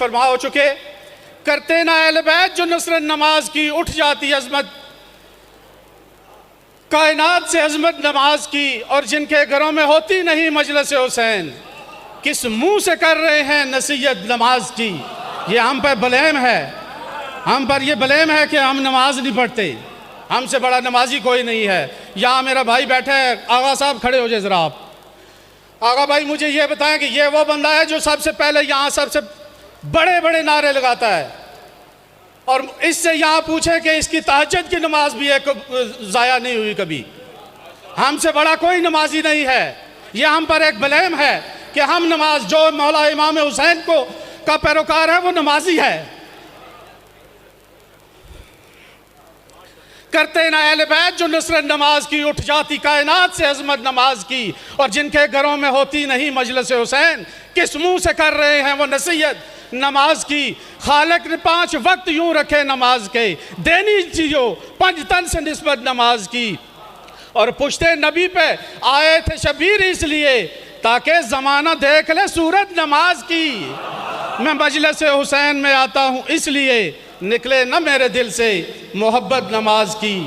فرما ہو چکے، کرتے نا اہل بیت جو نصرت نماز کی، اٹھ جاتی عظمت کائنات سے عظمت نماز کی، اور جن کے گھروں میں ہوتی نہیں مجلس حسین، کس منہ سے کر رہے ہیں نصیحت نماز کی۔ یہ ہم پر بلیم ہے، ہم پر یہ بلیم ہے کہ ہم نماز نہیں پڑھتے، ہم سے بڑا نمازی کوئی نہیں ہے۔ یہاں میرا بھائی بیٹھا ہے، آغا صاحب کھڑے ہو جائے ذرا آپ۔ آغا بھائی مجھے یہ بتائیں کہ یہ وہ بندہ ہے جو سب سے پہلے یہاں سب سے بڑے بڑے نعرے لگاتا ہے، اور اس سے یہاں پوچھے کہ اس کی تہجد کی نماز بھی ایک ضائع نہیں ہوئی کبھی۔ ہم سے بڑا کوئی نمازی نہیں ہے۔ یہ ہم پر ایک بلیم ہے کہ ہم نماز، جو مولا امام حسین کا پیروکار ہے وہ نمازی ہے۔ کرتے نا اہل بیت جو نصرت نماز کی، اٹھ جاتی کائنات سے عظمت نماز کی، اور جن کے گھروں میں ہوتی نہیں مجلس حسین، کس منہ سے کر رہے ہیں وہ نصیحت نماز کی۔ خالق نے 5 وقت یوں رکھے نماز کے، دینی چیزوں 5 تن سے نسبت نماز کی، اور پشتے نبی پہ آئے تھے شبیر اس لیے تاکہ زمانہ دیکھ لے صورت نماز کی۔ میں مجلس حسین میں آتا ہوں اس لیے نکلے نہ میرے دل سے محبت نماز کی۔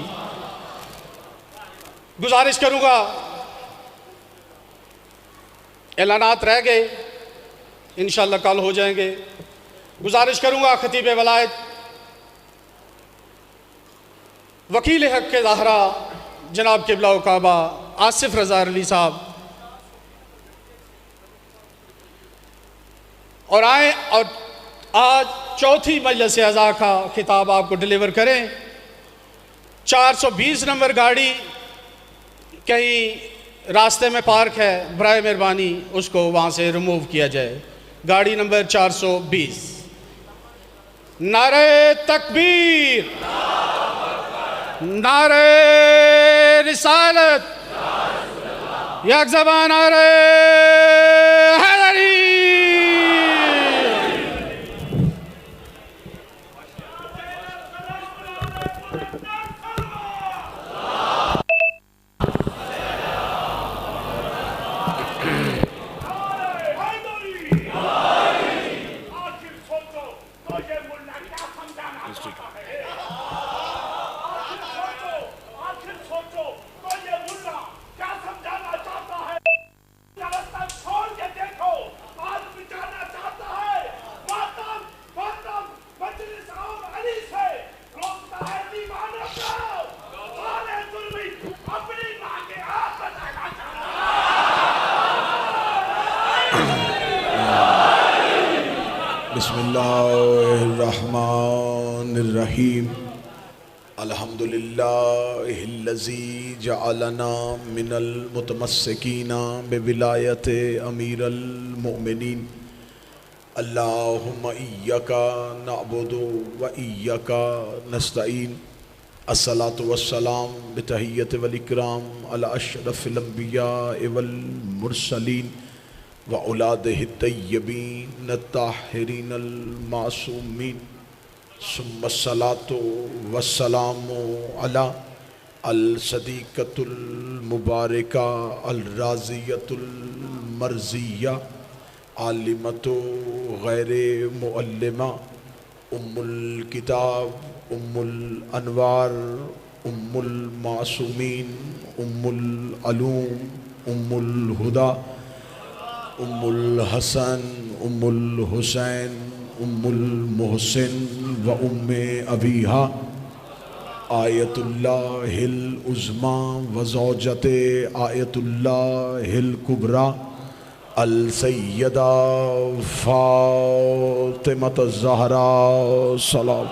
گزارش کروں گا، اعلانات رہ گئے انشاءاللہ کل ہو جائیں گے۔ گزارش کروں گا خطیب ولایت وکیل حق کے زہرا جناب قبلہ و کعبہ آصف رضا علی صاحب اور آئیں اور آج چوتھی مجلس اعزا کا خطاب آپ کو ڈیلیور کریں۔ 420 نمبر گاڑی کہیں راستے میں پارک ہے، برائے مہربانی اس کو وہاں سے ریموو کیا جائے۔ گاڑی نمبر 420۔ نعرہ تکبیر، نعرہ رسالت، یک زبان نعرہ حیدری۔ بسم اللہ الرحمن الرحیم۔ الحمدللہ الذی جعلنا من المتمسکین بولایت امیر المؤمنین۔ اللہم ایاک نعبد و ایاک نستعین۔ الصلاة والسلام بتحیت والاکرام علی اشرف الانبیاء والمرسلین وأولادہ الطیبین الطاہرین المعصومین، ثم الصلاة والسلام علی الصدیقۃ المبارکہ الرازیۃ المرضیہ عالمۃ غیر معلمہ، ام الکتاب، ام الانوار، ام المعصومین، ام العلوم، ام الہدی، ام الحسن، ام الحسین، ام المحسن و ام ابیہا، آیت اللہ العظمی و زوجت آیت اللہ الکبریٰ، السیدہ فاطمۃ الزہراء سلام۔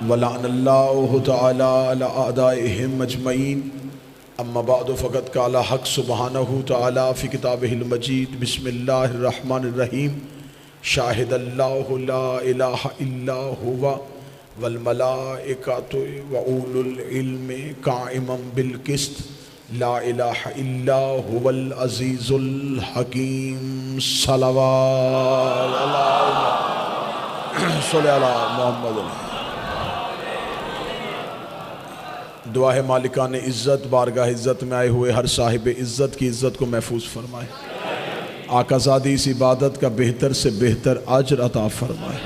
ولعن اللہ تعالی علی اعدائہم اجمعین۔ اما بعد فقد قال حق سبحانہ تعالی فی کتابہ المجید۔ بسم اللہ الرحمن الرحیم۔ شاہد اللہ لا الہ الا ہوا والملائکۃ وأولو العلم قائما بالقسط لا الہ الا هو العزیز الحکیم۔ صلوات اللہ صلی علی محمد۔ دعا ہے مالکان عزت بارگاہ عزت میں آئے ہوئے ہر صاحب عزت کی عزت کو محفوظ فرمائے، آقا زادی اس عبادت کا بہتر سے بہتر اجر عطا فرمائے،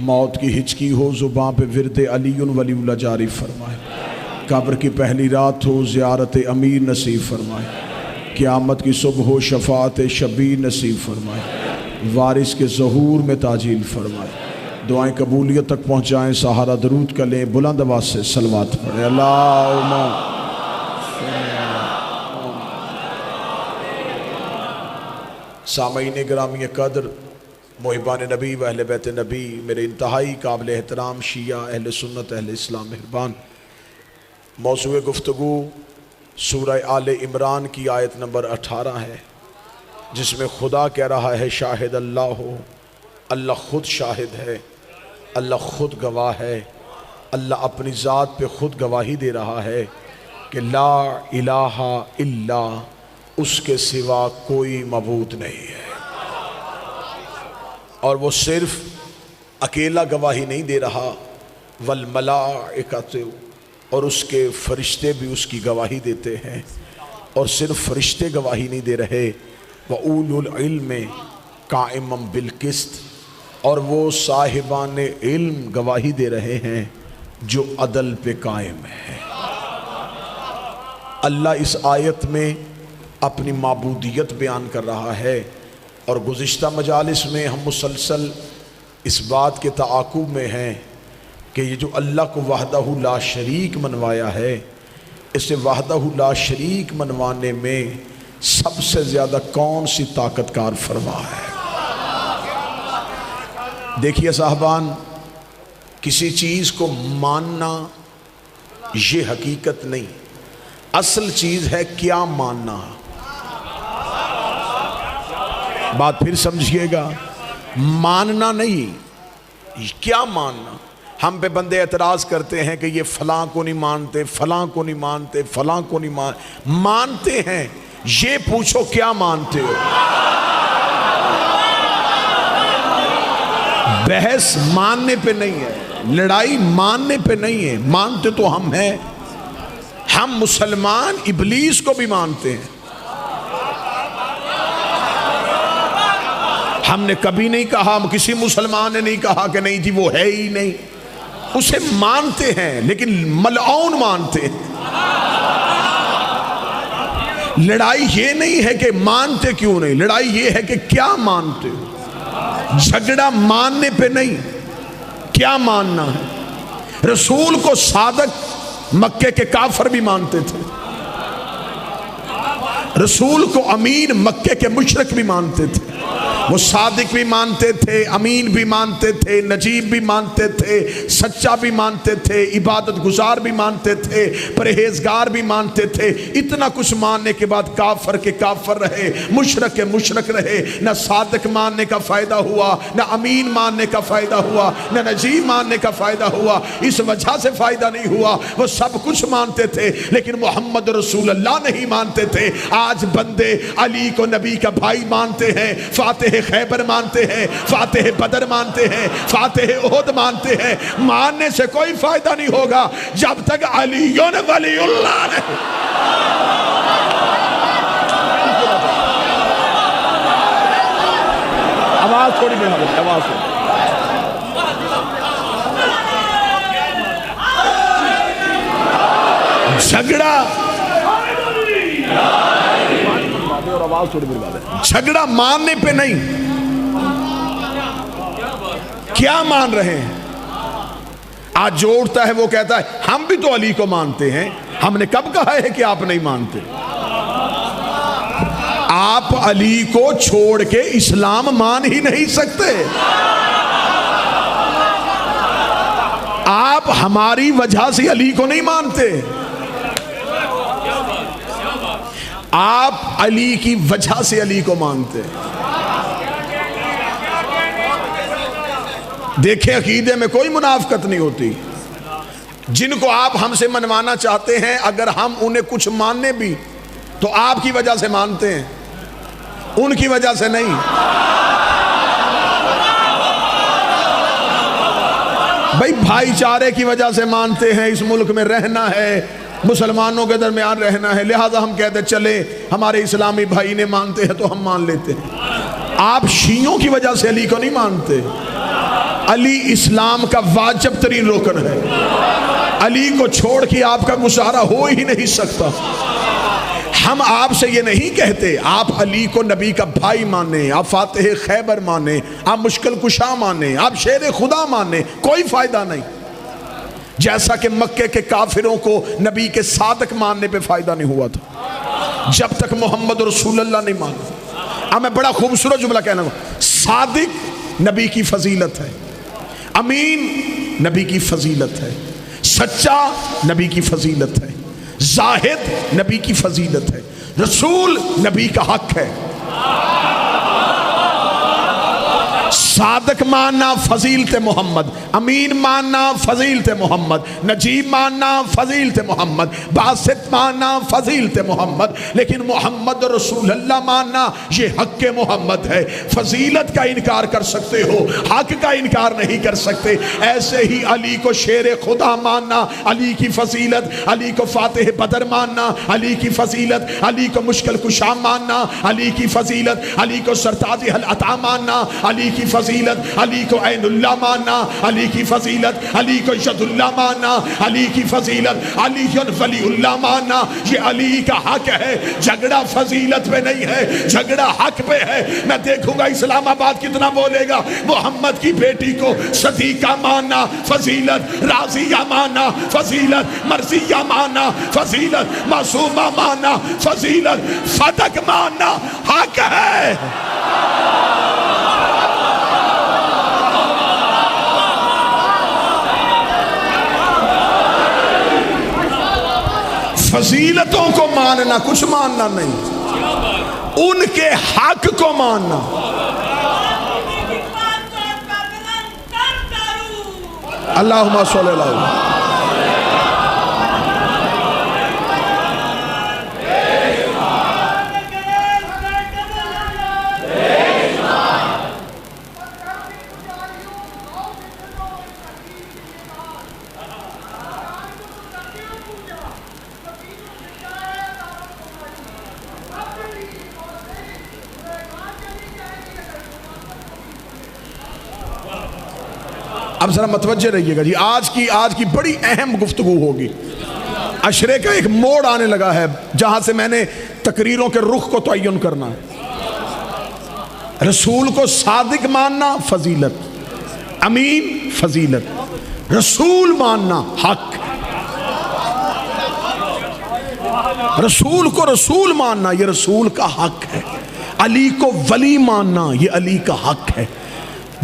موت کی ہچکی ہو زباں پہ ورد علی ولی اللہ جاری فرمائے، قبر کی پہلی رات ہو زیارت امیر نصیب فرمائے، قیامت کی صبح ہو شفاعت شبیر نصیب فرمائے، وارث کے ظہور میں تاجیل فرمائے، دعائیں قبولیت تک پہنچائیں، سہارا درود کا لیں، بلند آواز سے صلوات پڑھیں۔ اللہم سامعین گرامی قدر، محبان نبی و اہل بیت نبی، میرے انتہائی قابل احترام شیعہ اہل سنت اہل اسلام مہربان، موضوع گفتگو سورہ آل عمران کی آیت نمبر 18 ہے، جس میں خدا کہہ رہا ہے شاہد اللہ ہو، اللہ خود شاہد ہے، اللہ خود گواہ ہے، اللہ اپنی ذات پہ خود گواہی دے رہا ہے کہ لا الہ الا، اس کے سوا کوئی معبود نہیں ہے، اور وہ صرف اکیلا گواہی نہیں دے رہا، والملائکۃ، اور اس کے فرشتے بھی اس کی گواہی دیتے ہیں، اور صرف فرشتے گواہی نہیں دے رہے، وَأُولُو الْعِلْمِ قَائِمًا بِالْقِسْطِ، اور وہ صاحبان علم گواہی دے رہے ہیں جو عدل پہ قائم ہے۔ اللہ اس آیت میں اپنی معبودیت بیان کر رہا ہے، اور گزشتہ مجالس میں ہم مسلسل اس بات کے تعاقب میں ہیں کہ یہ جو اللہ کو وحدہ لا شریک منوایا ہے، اسے وحدہ لا شریک منوانے میں سب سے زیادہ کون سی طاقت کار فرما ہے؟ دیکھیے صاحبان، کسی چیز کو ماننا یہ حقیقت نہیں، اصل چیز ہے کیا ماننا۔ بات پھر سمجھیے گا، ماننا نہیں، کیا ماننا۔ ہم پہ بندے اعتراض کرتے ہیں کہ یہ فلاں کو نہیں مانتے، فلاں کو نہیں مانتے، فلاں کو نہیں مانتے ہیں، یہ پوچھو کیا مانتے ہو۔ بحث ماننے پہ نہیں ہے، لڑائی ماننے پہ نہیں ہے، مانتے تو ہم ہیں، ہم مسلمان ابلیس کو بھی مانتے ہیں۔ ہم نے کبھی نہیں کہا، کسی مسلمان نے نہیں کہا کہ نہیں جی وہ ہے ہی نہیں، اسے مانتے ہیں لیکن ملعون مانتے ہیں۔ لڑائی یہ نہیں ہے کہ مانتے کیوں نہیں، لڑائی یہ ہے کہ کیا مانتے ہو۔ جھگڑا ماننے پہ نہیں، کیا ماننا ہے۔ رسول کو صادق مکے کے کافر بھی مانتے تھے، رسول کو امین مکے کے مشرک بھی مانتے تھے، وہ صادق بھی مانتے تھے، امین بھی مانتے تھے، نجیب بھی مانتے تھے، سچا بھی مانتے تھے، عبادت گزار بھی مانتے تھے، پرہیزگار بھی مانتے تھے۔ اتنا کچھ ماننے کے بعد کافر کے کافر رہے، مشرک کے مشرک رہے، نہ صادق ماننے کا فائدہ ہوا، نہ امین ماننے کا فائدہ ہوا، نہ نجیب ماننے کا فائدہ ہوا۔ اس وجہ سے فائدہ نہیں ہوا، وہ سب کچھ مانتے تھے لیکن محمد رسول اللہ نہیں مانتے تھے۔ آج بندے علی کو نبی کا بھائی مانتے ہیں، فاتح خیبر مانتے ہیں، فاتح بدر مانتے ہیں، فاتح احد مانتے ہیں۔ ماننے سے کوئی فائدہ نہیں ہوگا جب تک علی ولی اللہ نے آواز تھوڑی بڑھا دیں، آواز تھوڑی۔ جھگڑا ماننے پہ نہیں، کیا مان رہے ہیں۔ آج جو اٹھتا ہے وہ کہتا ہے ہم بھی تو علی کو مانتے ہیں۔ ہم نے کب کہا ہے کہ آپ نہیں مانتے؟ آپ علی کو چھوڑ کے اسلام مان ہی نہیں سکتے۔ آپ ہماری وجہ سے علی کو نہیں مانتے، آپ علی کی وجہ سے علی کو مانتے۔ دیکھیں عقیدے میں کوئی منافقت نہیں ہوتی۔ جن کو آپ ہم سے منوانا چاہتے ہیں، اگر ہم انہیں کچھ ماننے بھی تو آپ کی وجہ سے مانتے ہیں، ان کی وجہ سے نہیں۔ بھائی بھائی چارے کی وجہ سے مانتے ہیں، اس ملک میں رہنا ہے، مسلمانوں کے درمیان رہنا ہے، لہٰذا ہم کہتے چلے ہمارے اسلامی بھائی نے مانتے ہیں تو ہم مان لیتے ہیں۔ آپ شیعوں کی وجہ سے علی کو نہیں مانتے۔ علی اسلام کا واجب ترین رکن ہے، علی کو چھوڑ کے آپ کا گزارا ہو ہی نہیں سکتا۔ ہم آپ سے یہ نہیں کہتے آپ علی کو نبی کا بھائی مانیں، آپ فاتح خیبر مانیں، آپ مشکل کشا مانیں، آپ شیر خدا مانیں، کوئی فائدہ نہیں۔ جیسا کہ مکے کے کافروں کو نبی کے صادق ماننے پہ فائدہ نہیں ہوا تھا جب تک محمد رسول اللہ نہیں مانا۔ اب میں بڑا خوبصورت جملہ کہنا ہوں، صادق نبی کی فضیلت ہے، امین نبی کی فضیلت ہے، سچا نبی کی فضیلت ہے، زاہد نبی کی فضیلت ہے، رسول نبی کا حق ہے۔ صادق ماننا فضیلت محمد، امین ماننا فضیلت محمد، نجیب ماننا فضیلت محمد، باسط ماننا فضیلت محمد، لیکن محمد رسول اللہ ماننا یہ حق محمد ہے۔ فضیلت کا انکار کر سکتے ہو، حق کا انکار نہیں کر سکتے۔ ایسے ہی علی کو شیر خدا ماننا علی کی فضیلت، علی کو فاتح بدر ماننا علی کی فضیلت، علی کو مشکل کشا ماننا علی کی فضیلت، علی کو سرتاج العطا ماننا علی کی فضیلت، علی کو عین اللہ ماننا علی کی فضیلت، علی کو ید اللہ ماننا علی کی فضیلت، علی ولی اللہ ماننا یہ علی کا حق ہے۔ جھگڑا فضیلت پہ نہیں ہے، جھگڑا حق پہ ہے۔ میں دیکھوں گا اسلام آباد کتنا بولے گا محمد کی بیٹی کو صدیقہ ماننا فضیلت، راضیہ ماننا فضیلت، مرضیہ ماننا فضیلت، معصومہ ماننا فضیلت، صدق ماننا حق ہے۔ فضیلتوں کو ماننا، کچھ ماننا نہیں، ان کے حق کو ماننا۔ اللہم صلی اللہ علیہ وسلم۔ اب ذرا متوجہ رہیے گا جی، آج کی بڑی اہم گفتگو ہوگی۔ عشرے کا ایک موڑ آنے لگا ہے جہاں سے میں نے تقریروں کے رخ کو تعین کرنا ہے۔ رسول کو صادق ماننا فضیلت، امین فضیلت، رسول ماننا حق۔ رسول کو رسول ماننا یہ رسول کا حق ہے، علی کو ولی ماننا یہ علی کا حق ہے،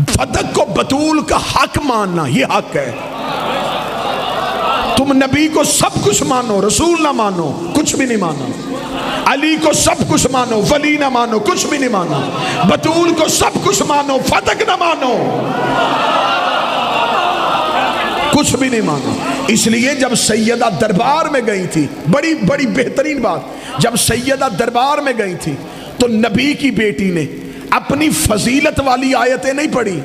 فدق کو بطول کا حق ماننا یہ حق ہے۔ تم نبی کو سب کچھ مانو، رسول نہ مانو کچھ بھی نہیں مانو، علی کو سب کچھ مانو، ولی نہ مانو کچھ بھی نہیں مانو، بطول کو سب کچھ مانو، فدق نہ مانو کچھ بھی نہیں مانو۔ اس لیے جب سیدہ دربار میں گئی تھی، بڑی بڑی بہترین بات، جب سیدہ دربار میں گئی تھی تو نبی کی بیٹی نے اپنی فضیلت والی آیتیں نہیں پڑھی۔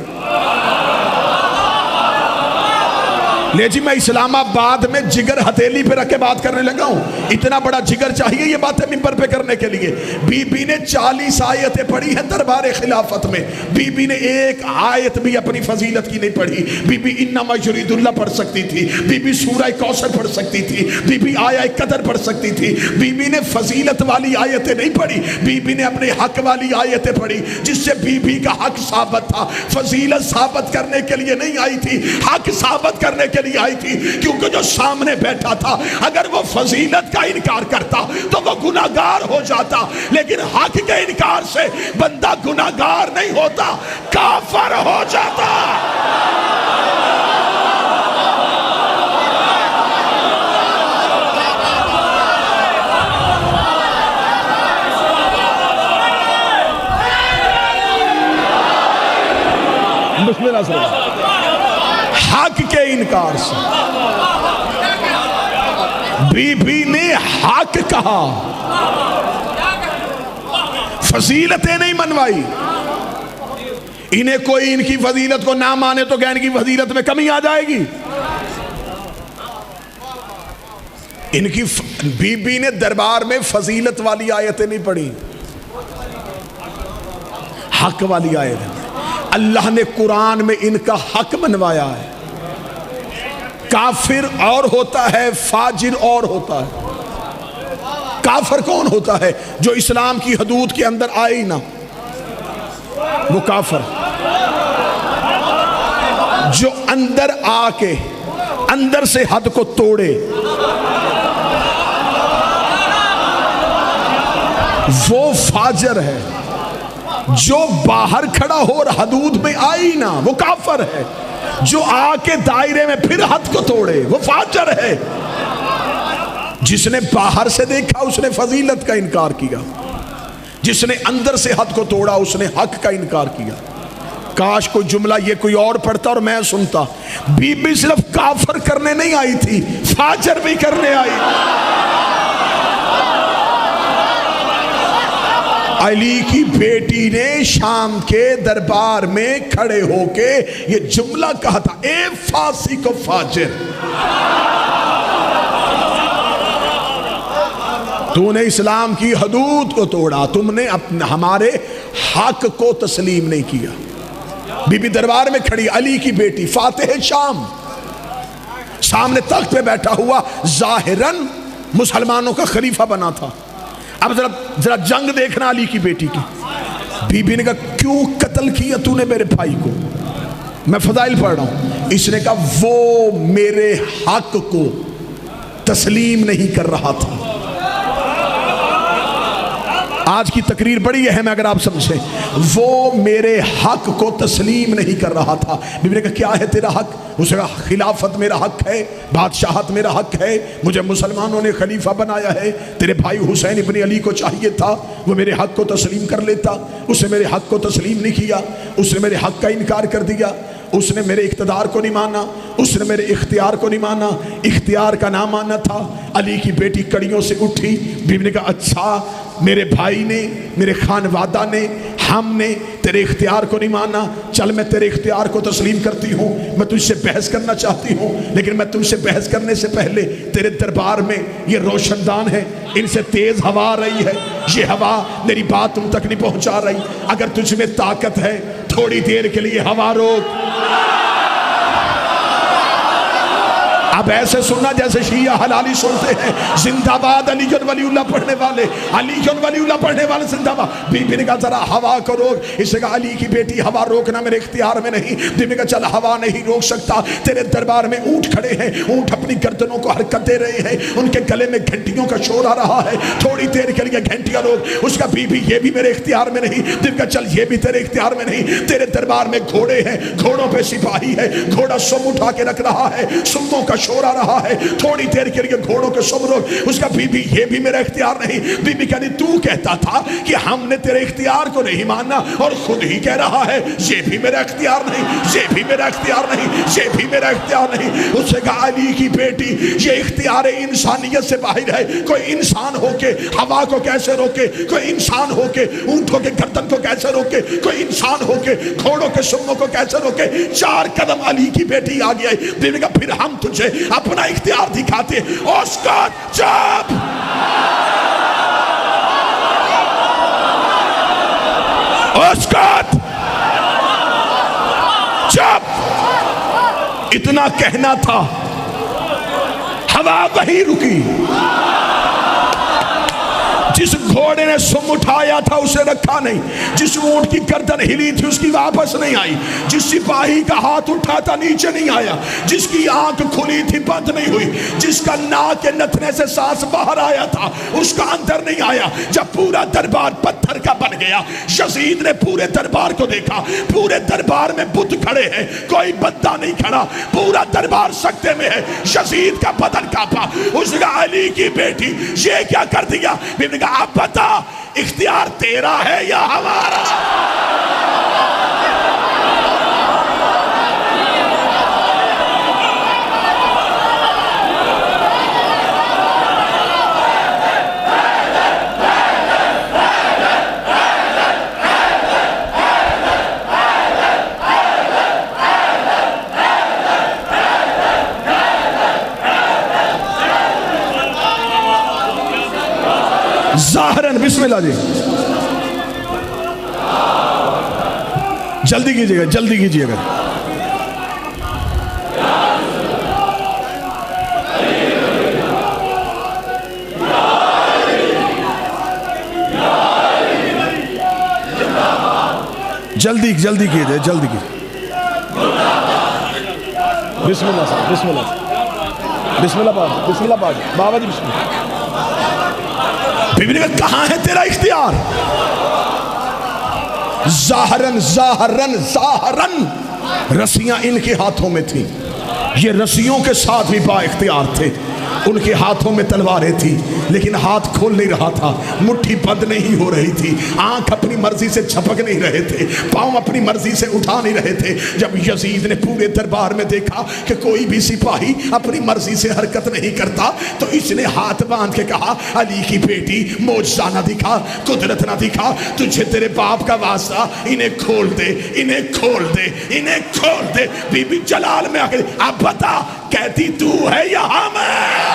لے جی میں اسلام آباد میں جگر ہتھیلی پہ رکھ کے بات کرنے لگا ہوں، اتنا بڑا جگر چاہیے یہ باتیں ممبر پہ کرنے کے لیے۔ بی بی نے 40 آیتیں پڑھی ہیں دربار خلافت میں، بی بی نے ایک آیت بھی اپنی فضیلت کی نہیں پڑھی۔ بی بی انما یرید اللہ پڑھ سکتی تھی، بی بی سورہ کوثر پڑھ سکتی تھی، بی بی آیہ قدر پڑھ سکتی تھی، بی بی نے فضیلت والی آیتیں نہیں پڑھی، بی بی نے اپنے حق والی آیتیں پڑھی جس سے بی بی کا حق ثابت تھا۔ فضیلت ثابت کرنے کے لیے نہیں آئی تھی، حق ثابت کرنے کے لیے آئی تھی، کیونکہ جو سامنے بیٹھا تھا اگر وہ فضیلت کا انکار کرتا تو وہ گناہگار ہو جاتا، لیکن حق کے انکار سے بندہ گناہگار نہیں ہوتا، کافر ہو جاتا۔ بسم اللہ صلی اللہ حق کے انکار سے بی بی نے حق کہا، فضیلتیں نہیں منوائی۔ انہیں کوئی ان کی فضیلت کو نہ مانے تو کیا ان کی فضیلت میں کمی آ جائے گی؟ ان کی بی بی نے دربار میں فضیلت والی آیتیں نہیں پڑھی، حق والی آیت۔ اللہ نے قرآن میں ان کا حق منوایا ہے۔ کافر اور ہوتا ہے، فاجر اور ہوتا ہے۔ کافر کون ہوتا ہے؟ جو اسلام کی حدود کے اندر آئے نہ، وہ کافر۔ جو اندر آ کے اندر سے حد کو توڑے وہ فاجر ہے۔ جو باہر کھڑا ہو اور حدود میں آئی نہ، وہ کافر ہے۔ جو آ کے دائرے میں پھر حد کو توڑے وہ فاجر ہے۔ جس نے باہر سے دیکھا اس نے فضیلت کا انکار کیا، جس نے اندر سے حد کو توڑا اس نے حق کا انکار کیا۔ کاش کوئی جملہ یہ کوئی اور پڑھتا اور میں سنتا۔ بی بی صرف کافر کرنے نہیں آئی تھی، فاجر بھی کرنے آئی۔ علی کی بیٹی نے شام کے دربار میں کھڑے ہو کے یہ جملہ کہا تھا، اے فاسق و فاجر، تو نے اسلام کی حدود کو توڑا، تم نے ہمارے حق کو تسلیم نہیں کیا۔ بی بی دربار میں کھڑی، علی کی بیٹی فاتح شام، سامنے تخت پہ بیٹھا ہوا، ظاہراً مسلمانوں کا خلیفہ بنا تھا۔ اب ذرا جنگ دیکھنا علی کی بیٹی کی۔ بی بی نے کہا کیوں قتل کیا تو نے میرے بھائی کو؟ میں فضائل پڑھ رہا ہوں۔ اس نے کہا وہ میرے حق کو تسلیم نہیں کر رہا تھا۔ آج کی تقریر بڑی اہم ہے اگر آپ سمجھیں۔ وہ میرے حق کو تسلیم نہیں کر رہا تھا۔ بی بی نے کہا کیا ہے تیرا حق؟ اس نے کہا خلافت میرا حق ہے، بادشاہت میرا حق ہے، مجھے مسلمانوں نے خلیفہ بنایا ہے۔ تیرے بھائی حسین ابن علی کو چاہیے تھا وہ میرے حق کو تسلیم کر لیتا، اس نے میرے حق کو تسلیم نہیں کیا، اس نے میرے حق کا انکار کر دیا، اس نے میرے اقتدار کو نہیں مانا، اس نے میرے اختیار کو نہیں مانا، اختیار کا نام مانا تھا۔ علی کی بیٹی کڑیوں سے اٹھی، بیوی نے کہا اچھا میرے بھائی نے، میرے خانوادہ نے، ہم نے تیرے اختیار کو نہیں مانا، چل میں تیرے اختیار کو تسلیم کرتی ہوں، میں تجھ سے بحث کرنا چاہتی ہوں، لیکن میں تم سے بحث کرنے سے پہلے تیرے دربار میں یہ روشن دان ہے، ان سے تیز ہوا آ رہی ہے، یہ ہوا میری بات تم تک نہیں پہنچا رہی، اگر تجھ میں طاقت ہے تھوڑی دیر کے لیے ہوا روک۔ اب ایسے سننا جیسے شیعہ حلالی سنتے ہیں، زندہ باد علی ولی اللہ پڑھنے والے، علی ولی اللہ پڑھنے والے زندہ باد۔ بی بی نے کہا ذرا ہوا کو روک۔ اس نے کہا علی کی بیٹی ہوا روکنا میرے اختیار میں نہیں۔ بی بی نے کہا چل ہوا نہیں روک سکتا، تیرے دربار میں اونٹ کھڑے ہیں، اونٹ اپنی گردنوں کو حرکت دے رہے ہیں، ان کے گلے میں گھنٹیوں کا شور آ رہا ہے، تھوڑی دیر کے لیے گھنٹیاں روک۔ اس کا بی بی یہ بھی میرے اختیار میں نہیں۔ بی بی کہا چل یہ بھی تیرے اختیار میں نہیں، تیرے دربار میں گھوڑے ہیں، گھوڑوں پہ سپاہی ہے، گھوڑا سم اٹھا کے رکھ رہا ہے، سموں کا شور آ رہا ہے، تھوڑی دیر کے لیے گھوڑوں کے سم روک۔ اس کا بی بی یہ بھی میرا اختیار نہیں۔ بی بی کہتی تو کہتا تھا کہ ہم نے تیرے اختیار کو نہیں ماننا اور خود ہی کہہ رہا ہے یہ بھی میرا اختیار نہیں، یہ بھی میرا اختیار نہیں، یہ بھی میرا اختیار نہیں۔ اس نے کہا علی کی بیٹی یہ اختیار انسانیت سے باہر ہے، کوئی انسان ہو کے ہوا کو کیسے روکے، کوئی انسان ہو کے اونٹوں کے گردن کو کیسے روکے، کوئی انسان ہو کے گھوڑوں کے سموں کو کیسے روکے۔ 4 قدم علی کی بیٹی آگے آئی۔ بی بی کہا پھر ہم تجھے اپنا اختیار دکھاتے۔ اوسکار چپ، اوسکار چپ، اتنا کہنا تھا، ہوا وہی رکی۔ جس گھوڑے نے سم اٹھایا تھا اسے رکھا نہیں، جس اونٹ کی گردن ہلی تھی اس کی واپس نہیں آئی، جس سپاہی کا ہاتھ اٹھا تھا نیچے نہیں آیا، جس کی آنکھ کھلی تھی بند نہیں ہوئی، جس کا ناک کے نتنے سے سانس باہر آیا تھا اس کا اندر نہیں آیا۔ جب پورا دربار پتھر کا بن گیا، یزید نے پورے دربار کو دیکھا، پورے دربار میں بت کھڑے ہیں، کوئی بندہ نہیں کھڑا، پورا دربار سکتے میں ہے، یزید کا بدن کانپا۔ اس نے کہا علی کی بیٹی یہ کیا کر دیا؟ بیوی نے کہا اب بتا اختیار تیرا ہے یا ہمارا؟ بسم اللہ جی، جلدی کیجیے گا، جلدی کیجیے گا. جلدی جلدی کیجیے، جلدی کیجیے. بسم اللہ صاحب، بسم اللہ، بسم اللہ پاک، بسم اللہ پاک بابا جی، بسم اللہ. بیوی نے کہا کہاں ہے تیرا اختیار؟ ظاہراً ظاہراً ظاہراً رسیاں ان کے ہاتھوں میں تھیں، یہ رسیوں کے ساتھ بھی با اختیار تھے. ان کے ہاتھوں میں تلواریں تھی لیکن ہاتھ کھول نہیں رہا تھا، مٹھی بند نہیں ہو رہی تھی، آنکھ اپنی مرضی سے جھپک نہیں رہے تھے، پاؤں اپنی مرضی سے اٹھا نہیں رہے تھے. جب یزید نے پورے دربار میں دیکھا کہ کوئی بھی سپاہی اپنی مرضی سے حرکت نہیں کرتا تو اس نے ہاتھ باندھ کے کہا علی کی بیٹی معجزہ نہ دکھا، قدرت نہ دکھا، تجھے تیرے باپ کا واسطہ، انہیں کھول دے، انہیں کھول دے، انہیں کھول دے. بی بی جلال میں آ کے اب بتا کہتی تو ہے یا ہم ہیں؟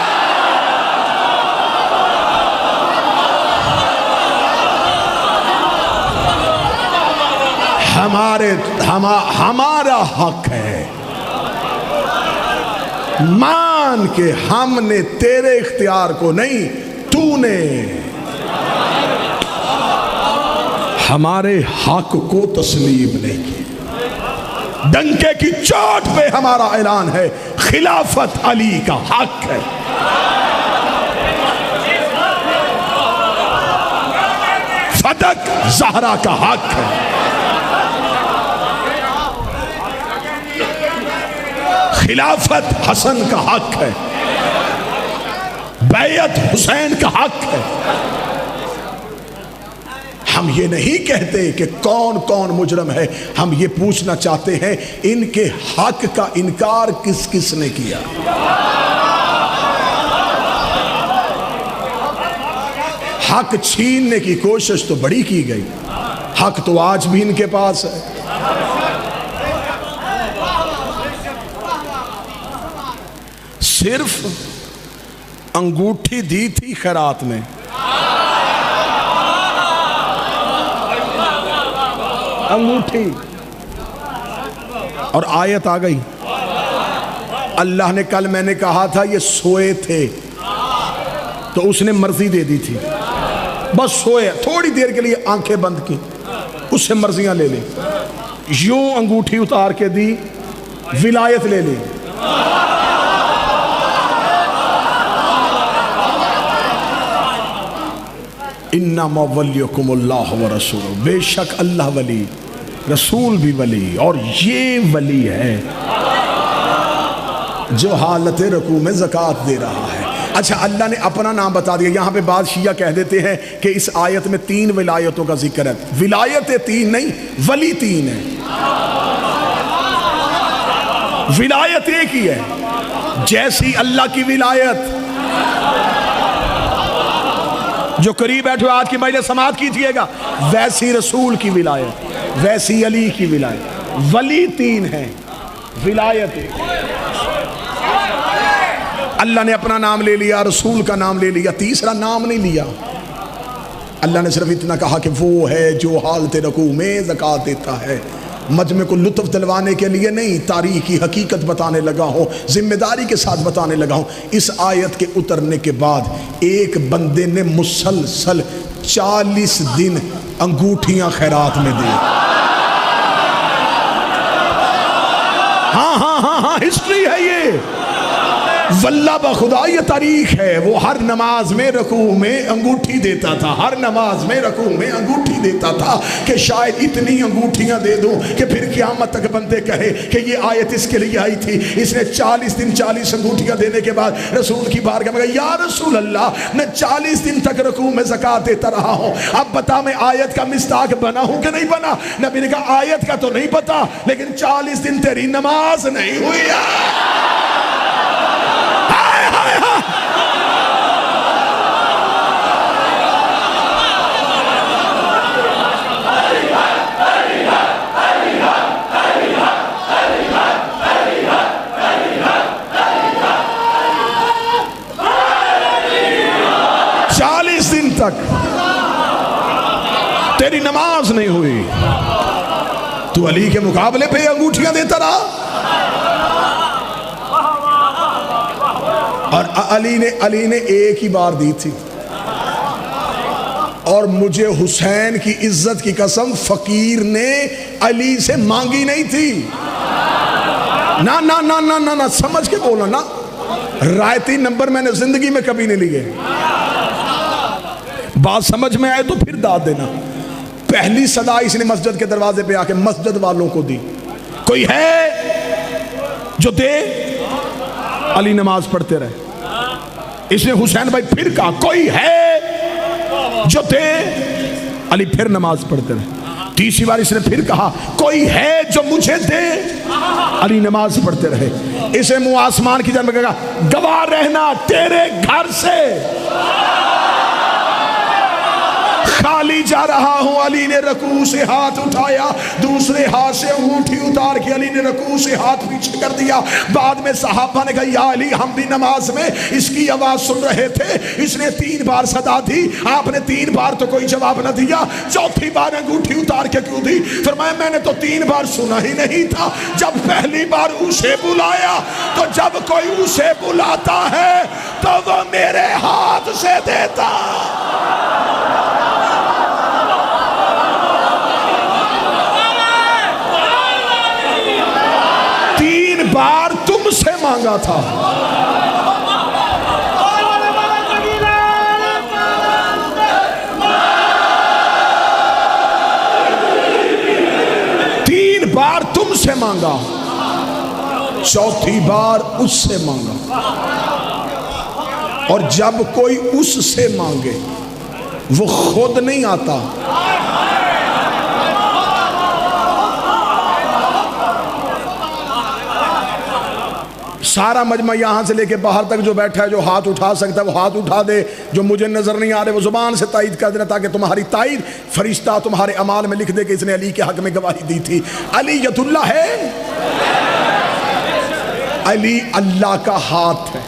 ہمارا حق ہے، مان کے ہم نے تیرے اختیار کو نہیں، تو نے ہمارے حق کو تسلیم نہیں کیا. ڈنکے کی چوٹ پہ ہمارا اعلان ہے خلافت علی کا حق ہے. فتق زہرا کا حق ہے. خلافت حسن کا حق ہے. بیعت حسین کا حق ہے. ہم یہ نہیں کہتے کہ کون کون مجرم ہے، ہم یہ پوچھنا چاہتے ہیں ان کے حق کا انکار کس کس نے کیا. حق چھیننے کی کوشش تو بڑی کی گئی، حق تو آج بھی ان کے پاس ہے. صرف انگوٹھی دی تھی خیرات میں، انگوٹھی، اور آیت آ گئی. اللہ نے کل میں نے کہا تھا یہ سوئے تھے تو اس نے مرضی دے دی تھی، بس سوئے، تھوڑی دیر کے لیے آنکھیں بند کی، اس سے مرضیاں لے لیں. یوں انگوٹھی اتار کے دی، ولایت لے لی. انما ولیکم اللہ ورسول، بے شک اللہ ولی، رسول بھی ولی، اور یہ ولی ہے جو حالت رکوع میں زکوٰۃ دے رہا ہے. اچھا اللہ نے اپنا نام بتا دیا. یہاں پہ بعض شیعہ کہہ دیتے ہیں کہ اس آیت میں 3 ولایتوں کا ذکر ہے. ولایت 3 نہیں، ولی 3 ہے. ولایت ایک ہی ہے، جیسی اللہ کی ولایت جو قریب بیٹھے آج کی مجلس سماعت کیجئے گا، ویسی رسول کی ولایت، ویسی علی کی ولایت. ولی 3 ہیں، ولایت ایک. اللہ نے اپنا نام لے لیا، رسول کا نام لے لیا، تیسرا نام نہیں لیا. اللہ نے صرف اتنا کہا کہ وہ ہے جو حالت رکوع میں زکوٰۃ دیتا ہے. مجمع کو لطف دلوانے کے لیے نہیں، تاریخی حقیقت بتانے لگا ہوں، ذمہ داری کے ساتھ بتانے لگا ہوں. اس آیت کے اترنے کے بعد ایک بندے نے مسلسل 40 دن انگوٹھیاں خیرات میں دی. ہاں ہسٹری ہے یہ، واللہ بخدا یہ تاریخ ہے. وہ ہر نماز میں رکوع میں انگوٹھی دیتا تھا، ہر نماز میں رکوع میں انگوٹھی دیتا تھا کہ شاید اتنی انگوٹھیاں دے دوں کہ پھر قیامت تک بندے کہے کہ یہ آیت اس کے لیے آئی تھی. اس نے 40 دن 40 انگوٹھیاں دینے کے بعد رسول کی بارگاہ میں کہا یا رسول اللہ میں 40 دن تک رکوع میں زکوٰۃ دیتا رہا ہوں، اب بتا میں آیت کا مصداق بنا ہوں کہ نہیں بنا؟ نبی نے کہا آیت کا تو نہیں پتا لیکن 40 دن تیری نماز نہیں ہوئی. 40 دن تک نماز نہیں ہوئی، تو علی کے مقابلے پہ انگوٹھیاں دیتا رہا۔ اور علی نے ایک ہی بار دی تھی، اور مجھے حسین کی عزت کی قسم فقیر نے علی سے مانگی نہیں تھی۔ نا نا نا نا نا نا سمجھ کے بولا نا، رائتی نمبر میں نے زندگی میں کبھی نہیں لیے۔ بات سمجھ میں آئے تو پھر داد دینا۔ پہلی صدا اس نے مسجد کے دروازے پہ آ کے مسجد والوں کو دی، کوئی ہے جو دے؟ علی نماز پڑھتے رہے۔ اس نے حسین بھائی پھر کہا کوئی ہے جو دے؟ علی پھر نماز پڑھتے رہے۔ تیسری بار اس نے پھر کہا کوئی ہے جو مجھے دے؟ علی نماز پڑھتے رہے۔ اسے منہ آسمان کی جانب کہا گواہ رہنا تیرے گھر سے خالی جا رہا ہوں۔ علی نے رکوع سے ہاتھ اٹھایا، دوسرے ہاتھ سے انگوٹھی اتار کے علی نے رکوع سے ہاتھ پیچھے کر دیا۔ بعد میں صحابہ نے کہا یا علی ہم بھی نماز میں اس کی آواز سن رہے تھے، اس نے 3 بار صدا دی، آپ نے 3 بار تو کوئی جواب نہ دیا، چوتھی بار انگوٹھی اتار کے کیوں دی؟ فرمایا میں نے تو 3 بار سنا ہی نہیں تھا، جب پہلی بار اسے بلایا تو جب کوئی اسے بلاتا ہے تو وہ میرے ہاتھ سے دیتا۔ 3 بار تم سے مانگا تھا۔ بار تم سے مانگا، چوتھی بار اس سے مانگا، اور جب کوئی اس سے مانگے وہ خود نہیں آتا، سارا مجمع یہاں سے لے کے باہر تک جو بیٹھا ہے جو ہاتھ اٹھا سکتا ہے وہ ہاتھ اٹھا دے، جو مجھے نظر نہیں آ رہے وہ زبان سے تائید کر دینا، تاکہ تمہاری تائید فرشتہ تمہارے اعمال میں لکھ دے کہ اس نے علی کے حق میں گواہی دی تھی۔ علی یت اللہ ہے، علی اللہ کا ہاتھ ہے۔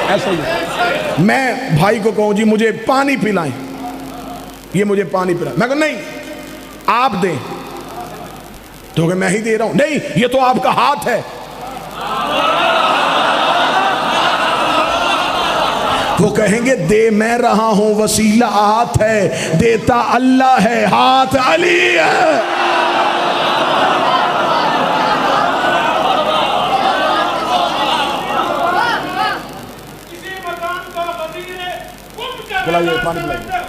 ایسا ہی میں بھائی کو کہوں جی مجھے پانی پلائیں، یہ مجھے پانی پلائیں، میں کہوں نہیں آپ دیں، تو کہ میں ہی دے رہا ہوں، نہیں یہ تو آپ کا ہاتھ ہے۔ وہ کہیں گے دے میں رہا ہوں، وسیلہ ہاتھ ہے، دیتا اللہ ہے، ہاتھ علی ہے۔ بلائیے پانی بلائیے۔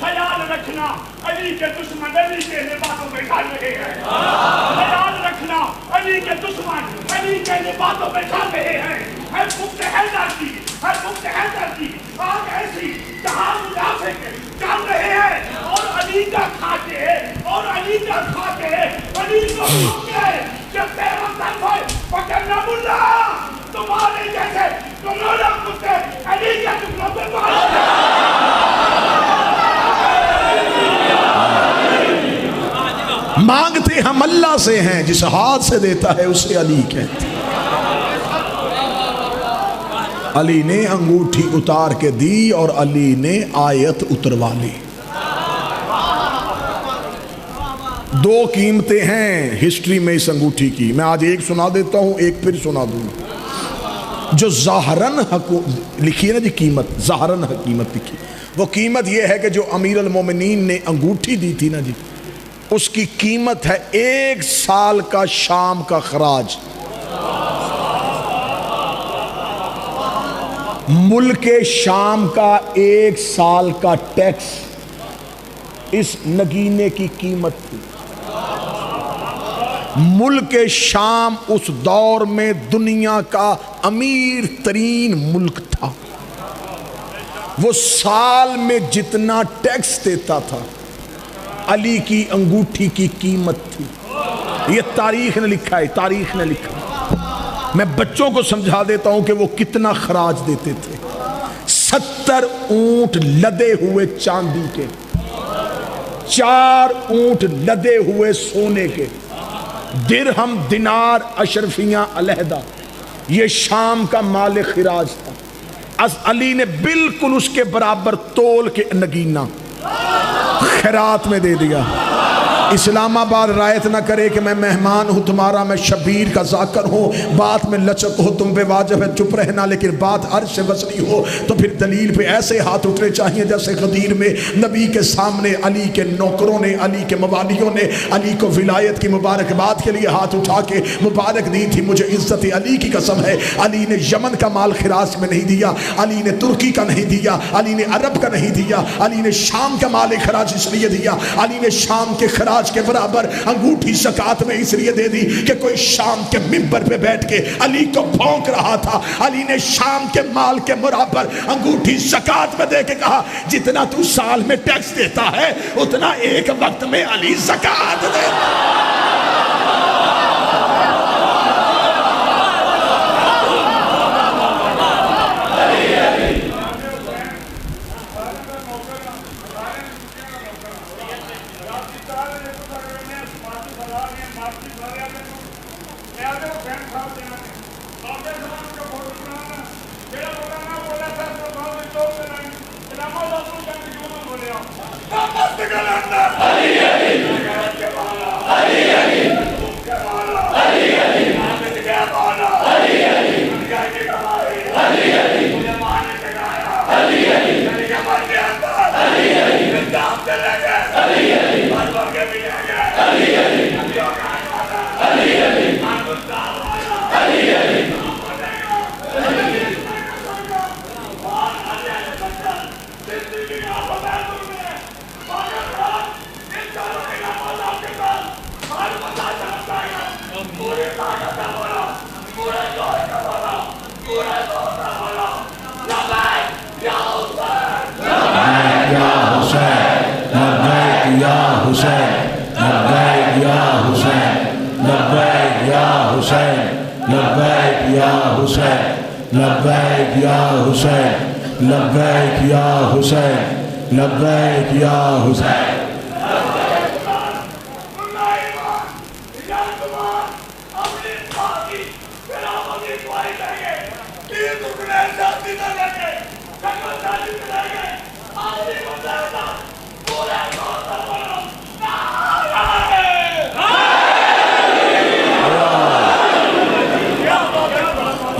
خیال رکھنا علی کے دشمن علی کے لباسوں میں کھا رہے ہیں، خیال رکھنا علی کے دشمن علی کے لباسوں میں کھا رہے ہیں۔ ہے مفت حیدر کی آگ ایسی جہاں مدافع چل رہے ہیں، اور علی کا کھاتے علی کو روکے کہ تیرا طرف ہے پکڑنا ملا تمہارے جیسے تمہارا کتے علی کے ٹکڑوں پہ مانگتے ہم اللہ سے ہیں، جس ہاتھ سے دیتا ہے اسے علی کہتے ہیں۔ علی نے انگوٹھی اتار کے دی اور علی نے آیت اتروا لی۔ 2 قیمتیں ہیں ہسٹری میں اس انگوٹھی کی، میں آج ایک سنا دیتا ہوں، ایک پھر سنا دوں۔ جو ظاہراً لکھی ہے نا جی قیمت، ظاہراً قیمت لکھی، وہ قیمت یہ ہے کہ جو امیر المومنین نے انگوٹھی دی تھی نا جی، اس کی قیمت ہے 1 سال کا شام کا خراج۔ ملک شام کا 1 سال کا ٹیکس اس نگینے کی قیمت تھی۔ ملک شام اس دور میں دنیا کا امیر ترین ملک تھا، وہ سال میں جتنا ٹیکس دیتا تھا علی کی انگوٹھی کی قیمت تھی۔ یہ تاریخ نے لکھا ہے، تاریخ نے لکھا ہے۔ میں بچوں کو سمجھا دیتا ہوں کہ وہ کتنا خراج دیتے تھے۔ 70 اونٹ لدے ہوئے چاندی کے، 4 اونٹ لدے ہوئے سونے کے، درہم دینار اشرفیاں علیحدہ، یہ شام کا مال خراج تھا۔ علی نے بالکل اس کے برابر تول کے نگینہ خیرات میں دے دیا۔ اسلام آباد رایت نہ کرے کہ میں مہمان ہوں تمہارا، میں شبیر کا ذاکر ہوں، بات میں لچک ہو تم پہ واجب ہے چپ رہنا، لیکن بات عرش سے وصلی ہو تو پھر دلیل پہ ایسے ہاتھ اٹھنے چاہیے جیسے غدیر میں نبی کے سامنے علی کے نوکروں نے، علی کے موالیوں نے علی کو ولایت کی مبارکباد کے لیے ہاتھ اٹھا کے مبارک دی تھی۔ مجھے عزت علی کی قسم ہے، علی نے یمن کا مال خراج میں نہیں دیا، علی نے ترکی کا نہیں دیا، علی نے عرب کا نہیں دیا، علی نے شام کا مال خراج اس لیے دیا، علی نے شام کے خراج کے برابر انگوٹھی زکات میں اس لیے دے دی کہ کوئی شام کے منبر پہ بیٹھ کے علی کو بھونک رہا تھا، علی نے شام کے مال کے برابر انگوٹھی زکات میں دے کے کہا جتنا تو سال میں ٹیکس دیتا ہے اتنا ایک وقت میں علی زکات دے۔ لبیک یا حسین، لبیک یا حسین۔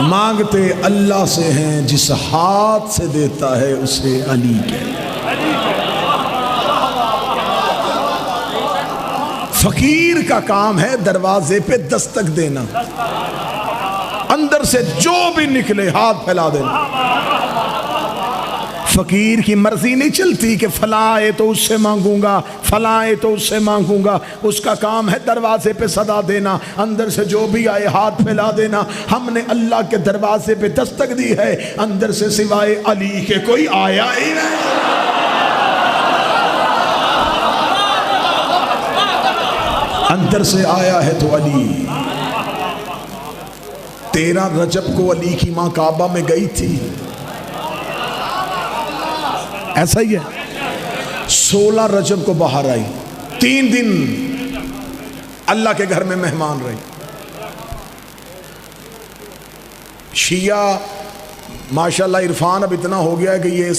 مانگتے اللہ سے ہیں، جس ہاتھ سے دیتا ہے اسے علی کے۔ فقیر کا کام ہے دروازے پہ دستک دینا، اندر سے جو بھی نکلے ہاتھ پھیلا دینا۔ فقیر کی مرضی نہیں چلتی کہ فلاں آئے تو اس سے مانگوں گا، فلاں آئے تو اس سے مانگوں گا، اس کا کام ہے دروازے پہ صدا دینا، اندر سے جو بھی آئے ہاتھ پھیلا دینا۔ ہم نے اللہ کے دروازے پہ دستک دی ہے، اندر سے سوائے علی کے کوئی آیا ہی نہیں۔ اندر سے آیا ہے تو علی۔ 13 رجب کو علی کی ماں کعبہ میں گئی تھی، ایسا ہی ہے۔ 16 رجب کو باہر آئی، 3 دن اللہ کے گھر میں مہمان رہی۔ شیعہ ماشاءاللہ عرفان اب اتنا ہو گیا ہے کہ یہ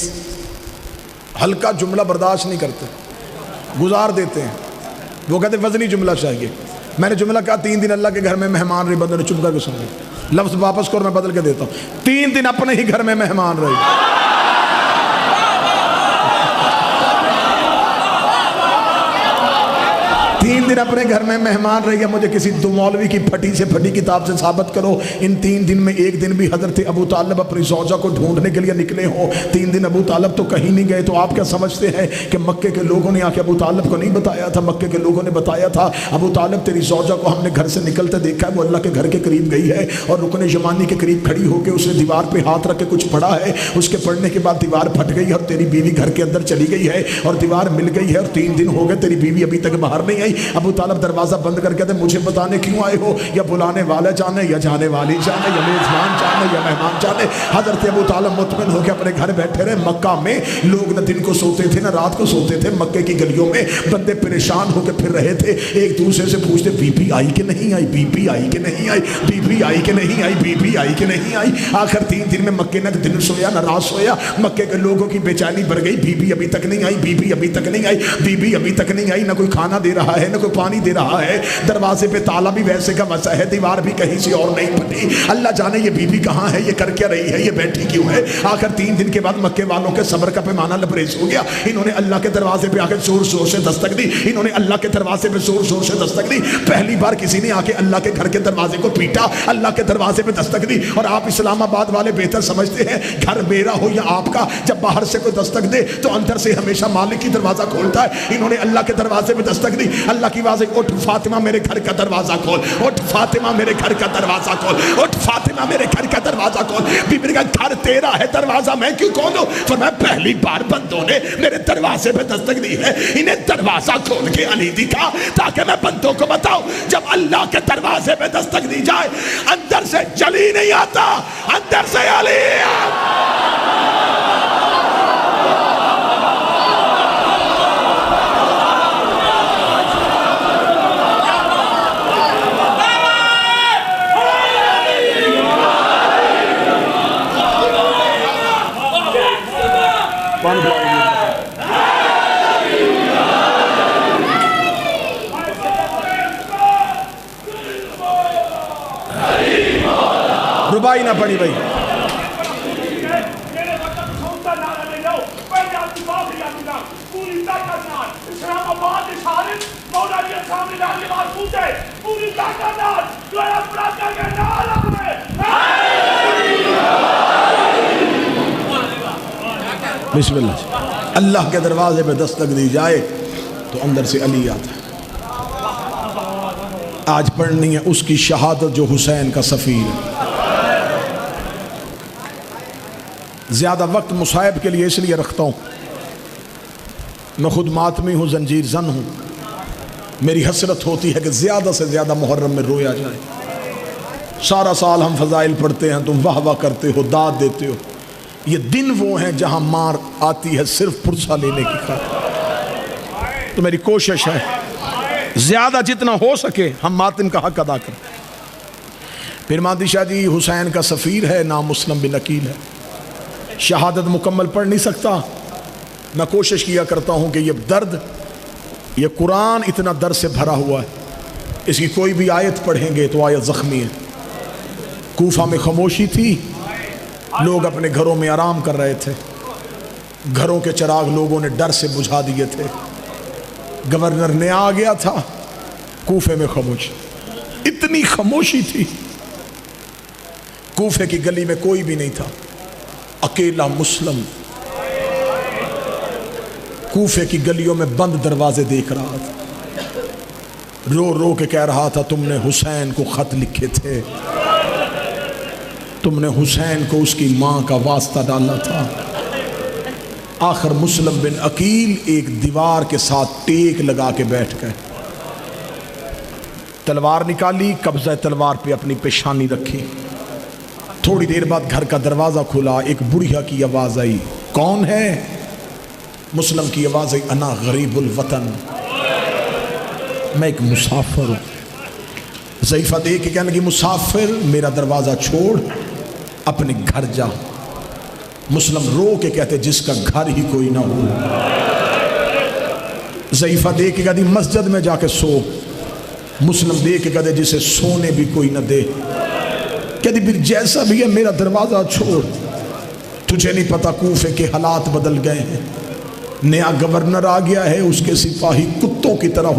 ہلکا جملہ برداشت نہیں کرتے، گزار دیتے ہیں۔ وہ کہتے ہیں وزنی جملہ چاہیے۔ میں نے جملہ کہا 3 دن اللہ کے گھر میں مہمان رہی، بندے نے چپ کر کے سن لیا، لفظ واپس کر میں بدل کے دیتا ہوں۔ 3 دن اپنے ہی گھر میں مہمان رہی۔ 3 دن اپنے گھر میں مہمان رہی ہے۔ مجھے کسی دو مولوی کی پھٹی سے پھٹی کتاب سے ثابت کرو ان 3 دن میں ایک دن بھی حضرت ابو طالب اپنی زوجہ کو ڈھونڈنے کے لیے نکلے ہوں۔ 3 دن ابو طالب تو کہیں نہیں گئے، تو آپ کیا سمجھتے ہیں کہ مکے کے لوگوں نے آ کے ابو طالب کو نہیں بتایا تھا؟ مکے کے لوگوں نے بتایا تھا، ابو طالب تیری زوجہ کو ہم نے گھر سے نکلتے دیکھا ہے، وہ اللہ کے گھر کے قریب گئی ہے اور رکن یمانی کے قریب کھڑی ہو کے اس نے دیوار پہ ہاتھ رکھ کے کچھ پڑھا ہے، اس کے پڑھنے کے بعد دیوار پھٹ گئی اور تیری بیوی گھر کے اندر چلی گئی ہے اور دیوار مل گئی ہے اور 3 دن ہو گئے تیری بیوی ابھی تک باہر نہیں آئی۔ اب ابو طالب دروازہ بند کر کے مجھے بتانے کیوں آئے ہو، یا بلانے والا جانے یا جانے والی جانے یا میزبان جانے یا مہمان جانے۔ حضرت ابو طالب مطمئن ہو کے اپنے گھر بیٹھے رہے۔ مکہ میں لوگ نہ دن کو سوتے تھے نہ رات کو سوتے تھے، مکے کی گلیوں میں بندے پریشان ہو کے پھر رہے تھے، ایک دوسرے سے پوچھتے بی بی آئی کہ نہیں آئی، بی بی آئی کہ نہیں آئی، بی بی آئی کہ نہیں آئی، بی بی آئی کہ نہیں آئی۔ آخر 3 دن میں مکے نہ دن سویا نہ رات سویا، مکے کے لوگوں کی بے چینی بڑھ گئی، بی بی ابھی تک نہیں آئی، بی بی ابھی تک نہیں آئی، بی بی ابھی تک نہیں آئی، نہ کوئی کھانا دے رہا ہے نہ کوئی پانی دے رہا ہے، دروازے پہ تالا بھی ویسے کا ویسا ہے، دیوار بھی کہیں سے اور نہیں پھٹی، اللہ جانے یہ بی بی کہاں ہے، یہ کر کیا رہی ہے، یہ بیٹھی کیوں ہے۔ آخر 3 دن کے بعد مکے والوں کے صبر کا پیمانہ لبریز ہو گیا، انہوں نے اللہ کے دروازے پہ آ کے زور زور سے دستک دی، انہوں نے اللہ کے دروازے پہ زور زور سے دستک دی۔ پہلی بار کسی نے آ کے اللہ کے گھر کے دروازے کو پیٹا، اللہ کے دروازے پہ دستک دی۔ اور آپ اسلام آباد والے بہتر سمجھتے ہیں گھر میرا ہو یا آپ کا، جب باہر سے کوئی دستک دے تو اندر سے ہمیشہ مالک کی دروازہ کھولتا ہے۔ انہوں نے اللہ کے دروازے پہ دستک دی، اللہ کی آواز، اٹھ فاطمہ میرے گھر کا دروازہ کھول، اٹھ فاطمہ میرے گھر کا دروازہ کھول، اٹھ فاطمہ میرے گھر کا دروازہ کھول۔ بیوی نے کہا گھر تیرا ہے، دروازہ میں کیوں کھولوں؟ فرمایا پہلی بار بندوں نے میرے دروازے پہ دستک دی ہے، انہیں دروازہ کھول کے علی دکھا تاکہ میں بندوں کو بتاؤں جب اللہ کے دروازے پہ دستک دی جائے اندر سے جلی نہیں آتا، اندر سے علی ربائی نہ پڑی بھائی۔ میرے وطن سوچتا نہ لے جاؤ، پہلے آپ کی بات یاد رکھنا، پوری طاقت نال اسلام آباد اشارت مولا جی سامنے لانے بات پوچھے، پوری طاقت نال جو ہے اپنا کر کے نال آئے۔ بسم اللہ۔ اللہ کے دروازے پہ دستک دی جائے تو اندر سے علی آتا ہے۔ آج پڑھنی ہے اس کی شہادت جو حسین کا سفیر ہے۔ زیادہ وقت مصائب کے لیے اس لیے رکھتا ہوں، میں خود ماتمی ہوں، زنجیر زن ہوں، میری حسرت ہوتی ہے کہ زیادہ سے زیادہ محرم میں رویا جائے۔ سارا سال ہم فضائل پڑھتے ہیں، تم واہ واہ کرتے ہو، داد دیتے ہو، یہ دن وہ ہیں جہاں مار آتی ہے صرف پرسہ لینے کی خاطر۔ تو میری کوشش ہے زیادہ جتنا ہو سکے ہم ماتم کا حق ادا کریں۔ پھر مہدی شاہ جی حسین کا سفیر ہے، نام مسلم بن عقیل ہے، شہادت مکمل پڑھ نہیں سکتا، میں کوشش کیا کرتا ہوں کہ یہ درد، یہ قرآن اتنا درد سے بھرا ہوا ہے، اس کی کوئی بھی آیت پڑھیں گے تو آیت زخمی ہے۔ کوفہ میں خاموشی تھی، لوگ اپنے گھروں میں آرام کر رہے تھے، گھروں کے چراغ لوگوں نے ڈر سے بجھا دیے تھے، گورنر نے آ گیا تھا، کوفے میں خاموشی، اتنی خاموشی تھی، کوفے کی گلی میں کوئی بھی نہیں تھا، اکیلا مسلم کوفے کی گلیوں میں بند دروازے دیکھ رہا تھا، رو رو کے کہہ رہا تھا تم نے حسین کو خط لکھے تھے، تم نے حسین کو اس کی ماں کا واسطہ ڈالا تھا۔ آخر مسلم بن عقیل ایک دیوار کے ساتھ ٹیک لگا کے بیٹھ گئے، تلوار نکالی، قبضہ تلوار پہ اپنی پیشانی رکھی۔ تھوڑی دیر بعد گھر کا دروازہ کھلا، ایک بڑھیا کی آواز آئی، کون ہے؟ مسلم کی آواز آئی، انا غریب الوطن، میں ایک مسافر ہوں۔ ضعیفہ دیکھ کے کہنے لگی مسافر میرا دروازہ چھوڑ اپنے گھر جا۔ مسلم رو کے کہتے جس کا گھر ہی کوئی نہ ہو۔ ضعیفہ دیکھ کے کہتی مسجد میں جا کے سو۔ مسلم دیکھ کے کہتے جسے سونے بھی کوئی نہ دے، کہتی پھر جیسا بھی ہے میرا دروازہ چھوڑ، تجھے نہیں پتا کوفے کے حالات بدل گئے ہیں، نیا گورنر آ گیا ہے، اس کے سپاہی کتوں کی طرح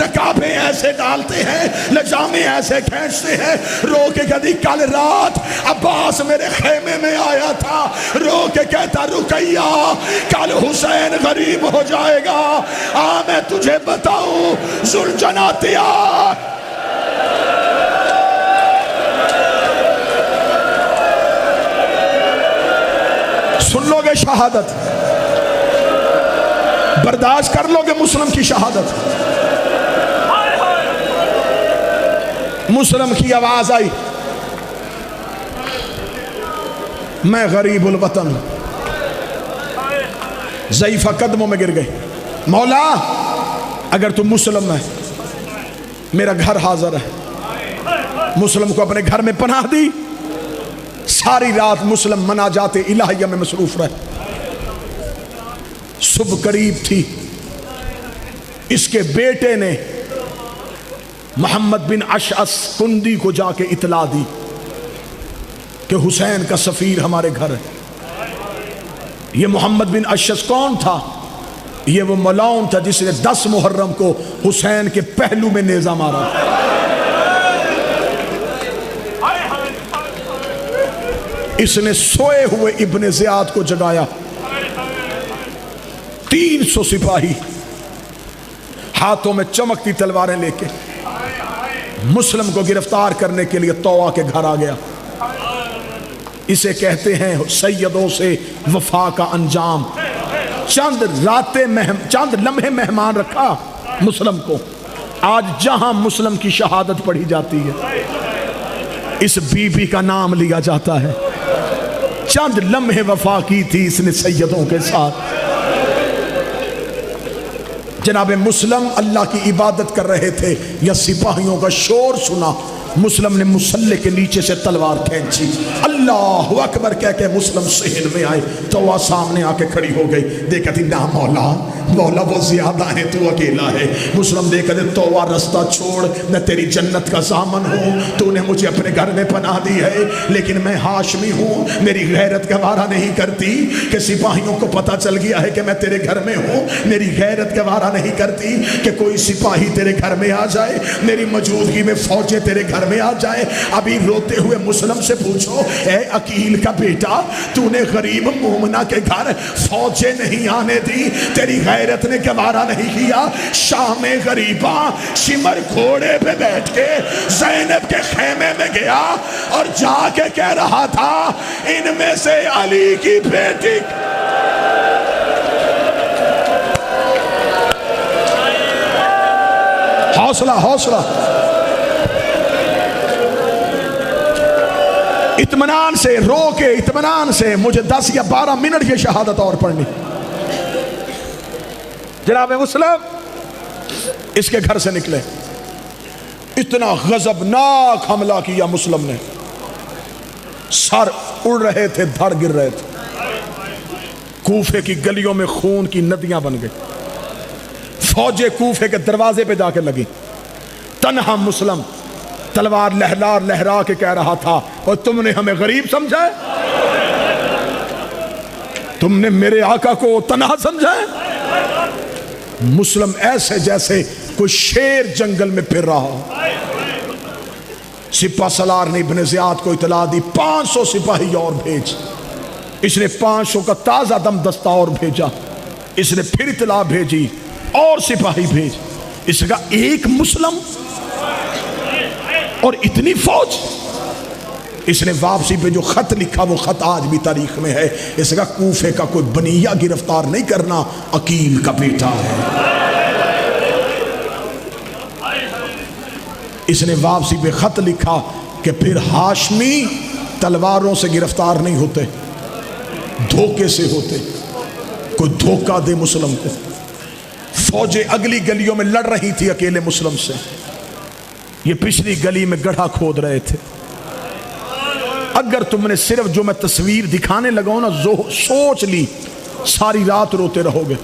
رکابیں ایسے ڈالتے ہیں, لجامیں ایسے کھینچتے ہیں. رو کے کہتی کل رات عباس میرے خیمے میں آیا تھا, رو کے کہتا رقیہ کل حسین غریب ہو جائے گا, میں تجھے بتاؤں ذوالجناتیہ سن لو گے شہادت, برداشت کر لو گے مسلم کی شہادت. مسلم کی آواز آئی, میں غریب الوطن. ضعیفہ قدموں میں گر گئے, مولا اگر تم مسلم ہے میرا گھر حاضر ہے. مسلم کو اپنے گھر میں پناہ دی. ساری رات مسلم مناجات الہیہ میں مصروف رہے. صبح قریب تھی, اس کے بیٹے نے محمد بن اشعث کندی کو جا کے اطلاع دی کہ حسین کا سفیر ہمارے گھر ہے. یہ محمد بن اشعث کون تھا؟ یہ وہ ملعون تھا جس نے 10 محرم کو حسین کے پہلو میں نیزہ مارا. اس نے سوئے ہوئے ابن زیاد کو جگایا. 300 سپاہی ہاتھوں میں چمکتی تلواریں لے کے مسلم کو گرفتار کرنے کے لیے طوع کے گھر آ گیا. اسے کہتے ہیں سیدوں سے وفا کا انجام. چند لمحے مہمان رکھا مسلم کو. آج جہاں مسلم کی شہادت پڑھی جاتی ہے اس بی بی کا نام لیا جاتا ہے. چند لمحے وفا کی تھی اس نے سیدوں کے ساتھ. جناب مسلم اللہ کی عبادت کر رہے تھے, یا سپاہیوں کا شور سنا. مسلم نے مسلح کے نیچے سے تلوار کھینچی. اللہ اکبر کہہ کے مسلم صحن میں آئے تو وہ سامنے آ کے کھڑی ہو گئی. دیکھا تھی نا مولا, مولا وہ زیادہ ہے, تو اکیلا ہے. مسلم دیکھا تھی تو وہ رستہ چھوڑ, میں تیری جنت کا ضامن ہوں, تو نے مجھے اپنے گھر میں پناہ دی ہے, لیکن میں ہاشمی ہوں. میری غیرت گوارا نہیں کرتی کہ سپاہیوں کو پتہ چل گیا ہے کہ میں تیرے گھر میں ہوں. میری غیرت گوارا نہیں کرتی کہ کوئی سپاہی تیرے گھر میں آ جائے, میری موجودگی میں فوجیں تیرے گھر میں آ جائے. ابھی روتے ہوئے مسلم سے پوچھو, اے عقیل کا بیٹا, تو نے غریب مومنہ کے گھر فوجیں نہیں آنے دی, تیری غیرت نے گوارا نہیں کیا. شام غریبہ شمر گھوڑے پہ بیٹھ کے زینب کے خیمے میں گیا اور جا کے کہہ رہا تھا ان میں سے علی کی بیٹی. حوصلہ حوصلہ, اطمینان سے رو کے, اطمینان سے. مجھے 10 یا 12 منٹ کی شہادت اور پڑھنی. جناب مسلم اس کے گھر سے نکلے. اتنا غضبناک حملہ کیا مسلم نے. سر اڑ رہے تھے, دھڑ گر رہے تھے. کوفے کی گلیوں میں خون کی ندیاں بن گئی. فوجیں کوفے کے دروازے پہ جا کے لگی. تنہا مسلم تلوار لہرا کے کہہ رہا تھا, اور تم نے ہمیں غریب سمجھا ہے, تم نے میرے آقا کو تنہا سمجھا ہے. مسلم ایسے جیسے کوئی شیر جنگل میں پھر رہا. سپہ سالار نے ابن زیاد کو اطلاع دی, 500 سپاہی اور بھیج. اس نے 500 کا تازہ دم دستہ اور بھیجا. اس نے پھر اطلاع بھیجی, اور سپاہی بھیج. اس کا ایک مسلم اور اتنی فوج. اس نے واپسی پہ جو خط لکھا وہ خط آج بھی تاریخ میں ہے. اس کا کوفے کا کوئی بنیہ گرفتار نہیں کرنا, عقیل کا بیٹا ہے. اس نے واپسی پہ خط لکھا کہ پھر ہاشمی تلواروں سے گرفتار نہیں ہوتے, دھوکے سے ہوتے. کوئی دھوکہ دے مسلم کو. فوجیں اگلی گلیوں میں لڑ رہی تھی اکیلے مسلم سے. یہ پچھلی گلی میں گڑھا کھود رہے تھے. اگر تم نے صرف جو میں تصویر دکھانے لگا ہوں نا سوچ لی, ساری رات روتے رہو گے.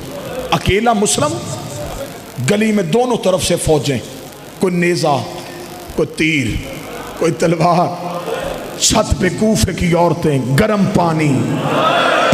اکیلا مسلم, گلی میں دونوں طرف سے فوجیں, کوئی نیزہ, کوئی تیر, کوئی تلوار. چھت پہ کوفے کی عورتیں, گرم پانی,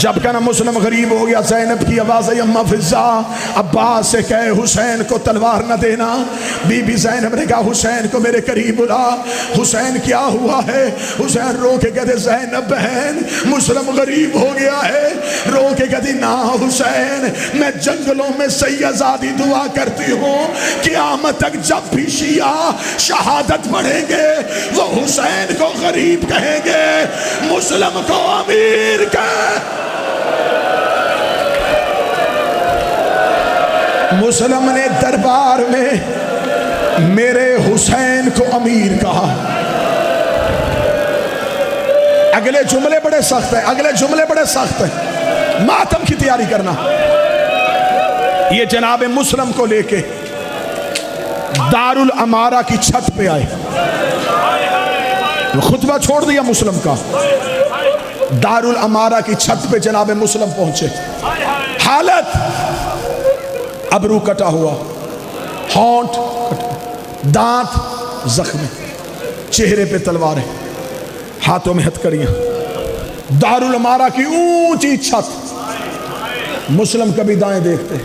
جب کہ نا مسلم غریب ہو گیا، زینب کی آواز آئی اما فضا عباس سے کہے حسین کو تلوار نہ دینا۔ بی بی زینب نے کہا حسین کو میرے قریب بلا۔ حسین کیا ہوا ہے؟ حسین رو کے کہتے زینب بہن مسلم غریب ہو گیا ہے۔ رو کے کہتی نا حسین میں جنگلوں میں سیدزادی دعا کرتی ہوں قیامت تک جب بھی شیعہ شہادت پڑھیں گے وہ حسین کو غریب کہیں گے، مسلم کو امیر کہیں۔ مسلم نے دربار میں میرے حسین کو امیر کہا۔ اگلے جملے بڑے سخت ہیں، اگلے جملے بڑے سخت ہیں، ماتم کی تیاری کرنا۔ یہ جناب مسلم کو لے کے دارالامارہ کی چھت پہ آئے، خطبہ چھوڑ دیا مسلم کا، دارالامارہ کی چھت پہ جناب مسلم پہنچے۔ حالت ابرو کٹا ہوا، ہونٹ کٹا، دانت زخمی، چہرے پہ تلواریں، ہاتھوں میں ہتھکڑیاں، دارالامارہ کی اونچی چھت۔ مسلم کبھی دائیں دیکھتے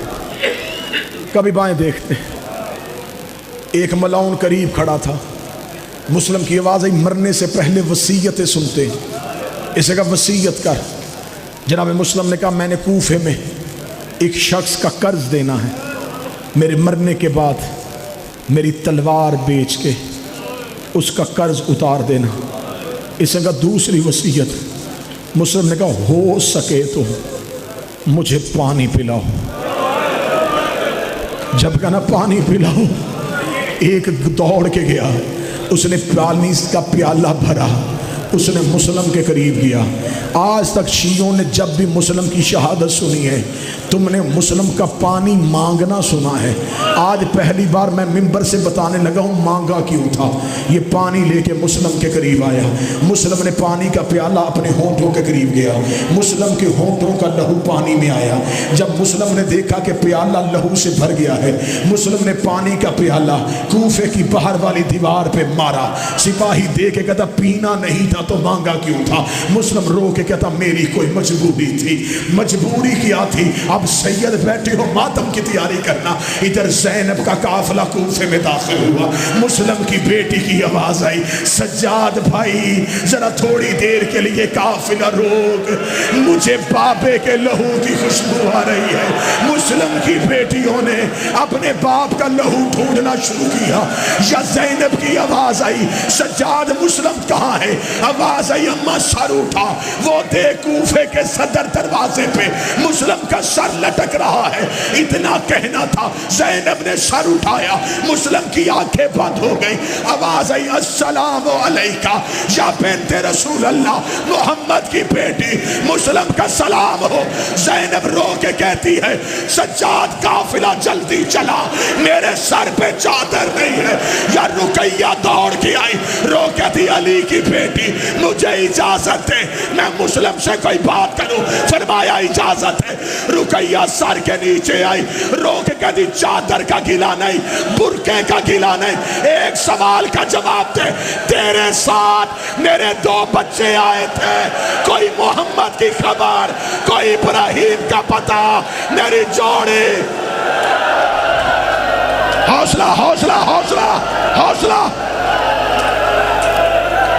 کبھی بائیں دیکھتے۔ ایک ملاؤن قریب کھڑا تھا، مسلم کی آواز آئی مرنے سے پہلے وصیتیں سنتے، اسے کہا وصیت کر۔ جناب مسلم نے کہا میں نے کوفے میں ایک شخص کا قرض دینا ہے، میرے مرنے کے بعد میری تلوار بیچ کے اس کا قرض اتار دینا۔ اسے کہا دوسری وصیت۔ مسلم نے کہا ہو سکے تو مجھے پانی پلاؤ۔ جب کہا نا پانی پلاؤ، ایک دوڑ کے گیا، اس نے پانی کا پیالہ بھرا، اس نے مسلم کے قریب گیا۔ آج تک شیعوں نے جب بھی مسلم کی شہادت سنی ہے تم نے مسلم کا پانی مانگنا سنا ہے، آج پہلی بار میں منبر سے بتانے لگا ہوں مانگا کیوں تھا۔ یہ پانی لے کے مسلم کے قریب آیا، مسلم نے پانی کا پیالہ اپنے ہونٹوں کے قریب گیا، مسلم کے ہونٹوں کا لہو پانی میں آیا۔ جب مسلم نے دیکھا کہ پیالہ لہو سے بھر گیا ہے، مسلم نے پانی کا پیالہ کوفے کی باہر والی دیوار پہ مارا۔ سپاہی دے کے کہتا پینا نہیں تھا تو مانگا کیوں تھا؟ مسلم رو کے کہتا میری کوئی مجبوری تھی۔ مجبوری کیا تھی؟ اب سید بیٹھے ہو ماتم کی تیاری کرنا۔ ادھر زینب کا قافلہ کوفے میں داخل ہوا، مسلم کی بیٹی کی آواز آئی سجاد بھائی ذرا تھوڑی دیر کے لیے قافلہ روک، مجھے بابے کے لہو کی خوشبو آ رہی ہے۔ مسلم کی بیٹیوں نے اپنے باپ کا لہو ڈھونڈنا شروع کیا۔ یا زینب کی آواز آئی سجاد مسلم کہاں ہے؟ آواز آئی اماں سر اٹھا، وہ دیکھ کوفے کے صدر دروازے پہ مسلم کا سر لٹک رہا ہے۔ اتنا کہنا تھا، زینب نے سر اٹھایا، مسلم کی آنکھیں بند ہو گئی۔ آواز آئی السلام علیکہ یا بنت رسول اللہ، محمد کی بیٹی، مسلم کا سلام ہو۔ زینب رو کے کہتی ہے سجاد قافلہ جلدی چلا، میرے سر پہ چادر نہیں ہے۔ یا رقیہ دوڑ کے آئی، رو کہتی علی کی بیٹی مجھے اجازت دے میں مسلم سے کوئی بات کروں۔ فرمایا اجازت ہے۔ رقیہ سر کے نیچے آئی، رو کے کہتی چادر کا گلا نہیں، برقعے کا گلا نہیں، ایک سوال کا جواب دے، تیرے ساتھ میرے 2 بچے آئے تھے، کوئی محمد کی خبر، کوئی ابراہیم کا پتہ، میری جوڑی۔ حوصلہ حوصلہ حوصلہ حوصلہ،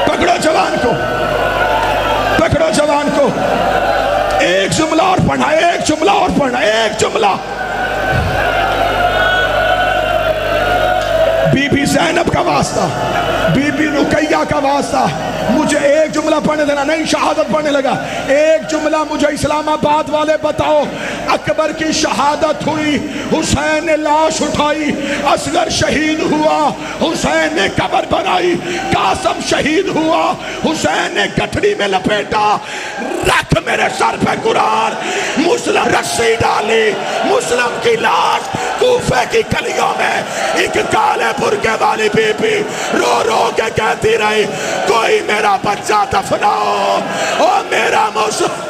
پکڑو جوان کو، پکڑو جوان کو۔ ایک جملہ اور پڑھنا، ایک جملہ اور پڑھنا، ایک جملہ۔ بی بی زینب کا واسطہ، بی بی رقیہ کا واسطہ، مجھے ایک جملہ پڑھنے دینا، نہیں شہادت پڑھنے لگا۔ ایک جملہ مجھے اسلام آباد والے بتاؤ، اکبر کی شہادت ہوئی، حسین نے لاش اٹھائی، اصغر شہید ہوا، حسین نے قبر بنائی، قاسم شہید ہوا، حسین نے گٹھڑی میں لپیٹا، رکھ میرے سر پہ قرآن، مسلم رسی ڈالی، مسلم کی لاش کوفے کی گلیوں میں ایک کالے برقعے والی بی بی رو رو کے کہتی رہی کوئی میرا بچہ دفناؤ، او میرا مسلم۔